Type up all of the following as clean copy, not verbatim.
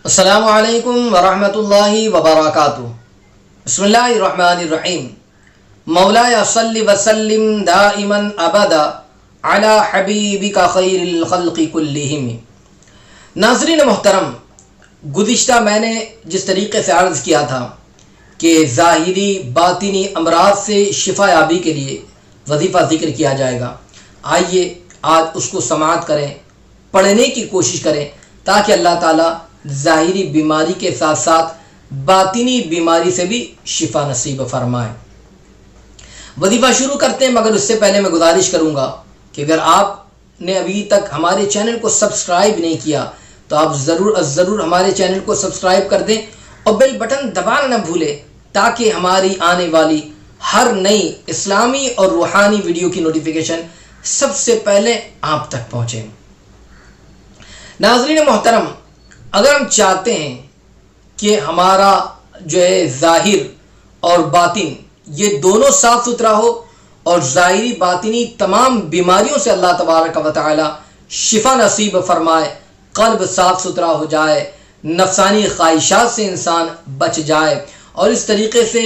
السلام علیکم ورحمۃ اللہ وبرکاتہ۔ بسم اللہ الرحمن الرحیم۔ مولاي صل وسلم دائما ابدا علی حبیبک خیر الخلق کلہم۔ ناظرین محترم، گزشتہ میں نے جس طریقے سے عرض کیا تھا کہ ظاہری باطنی امراض سے شفا یابی کے لیے وظیفہ ذکر کیا جائے گا، آئیے آج اس کو سماعت کریں، پڑھنے کی کوشش کریں تاکہ اللہ تعالیٰ ظاہری بیماری کے ساتھ ساتھ باطنی بیماری سے بھی شفا نصیب فرمائے۔ وظیفہ شروع کرتے ہیں، مگر اس سے پہلے میں گزارش کروں گا کہ اگر آپ نے ابھی تک ہمارے چینل کو سبسکرائب نہیں کیا تو آپ ضرور ہمارے چینل کو سبسکرائب کر دیں اور بیل بٹن دبانا نہ بھولیں تاکہ ہماری آنے والی ہر نئی اسلامی اور روحانی ویڈیو کی نوٹیفیکیشن سب سے پہلے آپ تک پہنچے۔ ناظرین محترم، اگر ہم چاہتے ہیں کہ ہمارا ظاہر اور باطن یہ دونوں صاف ستھرا ہو اور ظاہری باطنی تمام بیماریوں سے اللہ تبارک و تعالی شفا نصیب فرمائے، قلب صاف ستھرا ہو جائے، نفسانی خواہشات سے انسان بچ جائے اور اس طریقے سے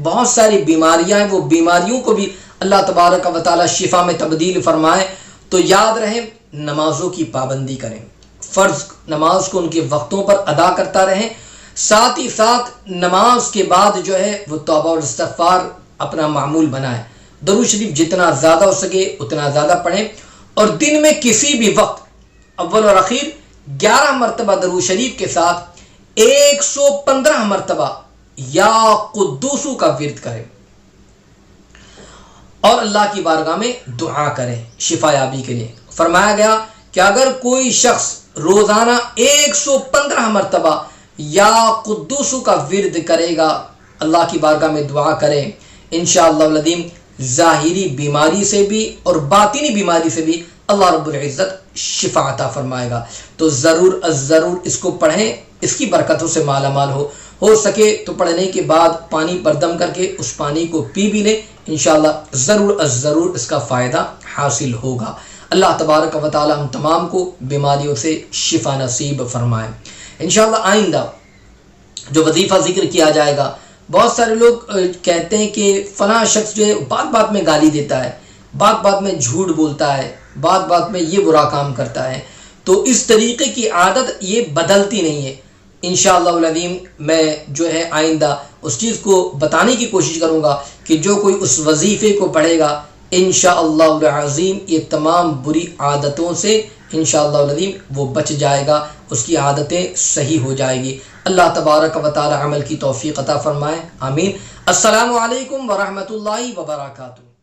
بہت ساری بیماریاں ہیں وہ بیماریوں کو بھی اللہ تبارک و تعالی شفا میں تبدیل فرمائے، تو یاد رہے نمازوں کی پابندی کریں، فرض نماز کو ان کے وقتوں پر ادا کرتا رہیں، ساتھ ہی ساتھ نماز کے بعد وہ توبہ اور استغفار اپنا معمول بنائیں، درود شریف جتنا زیادہ ہو سکے اتنا زیادہ پڑھیں، اور دن میں کسی بھی وقت اول اور اخیر 11 مرتبہ درود شریف کے ساتھ 115 مرتبہ یا قدوسو کا ورد کریں اور اللہ کی بارگاہ میں دعا کریں شفا یابی کے لیے۔ فرمایا گیا کہ اگر کوئی شخص روزانہ 115 مرتبہ یا قدوسو کا ورد کرے گا، اللہ کی بارگاہ میں دعا کریں، انشاءاللہ العظیم ظاہری بیماری سے بھی اور باطنی بیماری سے بھی اللہ رب العزت شفا عطا فرمائے گا۔ تو ضرور اس کو پڑھیں، اس کی برکتوں سے مالا مال ہو سکے تو پڑھنے کے بعد پانی پر دم کر کے اس پانی کو پی بھی لیں، انشاءاللہ ضرور اس کا فائدہ حاصل ہوگا۔ اللہ تبارک و تعالی ہم تمام کو بیماریوں سے شفا نصیب فرمائے۔ انشاءاللہ آئندہ جو وظیفہ ذکر کیا جائے گا، بہت سارے لوگ کہتے ہیں کہ فلاں شخص بات بات میں گالی دیتا ہے، بات بات میں جھوٹ بولتا ہے، بات بات میں یہ برا کام کرتا ہے، تو اس طریقے کی عادت یہ بدلتی نہیں ہے۔ انشاءاللہ العظیم میں آئندہ اس چیز کو بتانے کی کوشش کروں گا کہ جو کوئی اس وظیفے کو پڑھے گا انشاءاللہ العظیم یہ تمام بری عادتوں سے انشاءاللہ العظیم وہ بچ جائے گا، اس کی عادتیں صحیح ہو جائے گی۔ اللہ تبارک و تعالی عمل کی توفیق عطا فرمائے، آمین۔ السلام علیکم ورحمۃ اللہ وبرکاتہ۔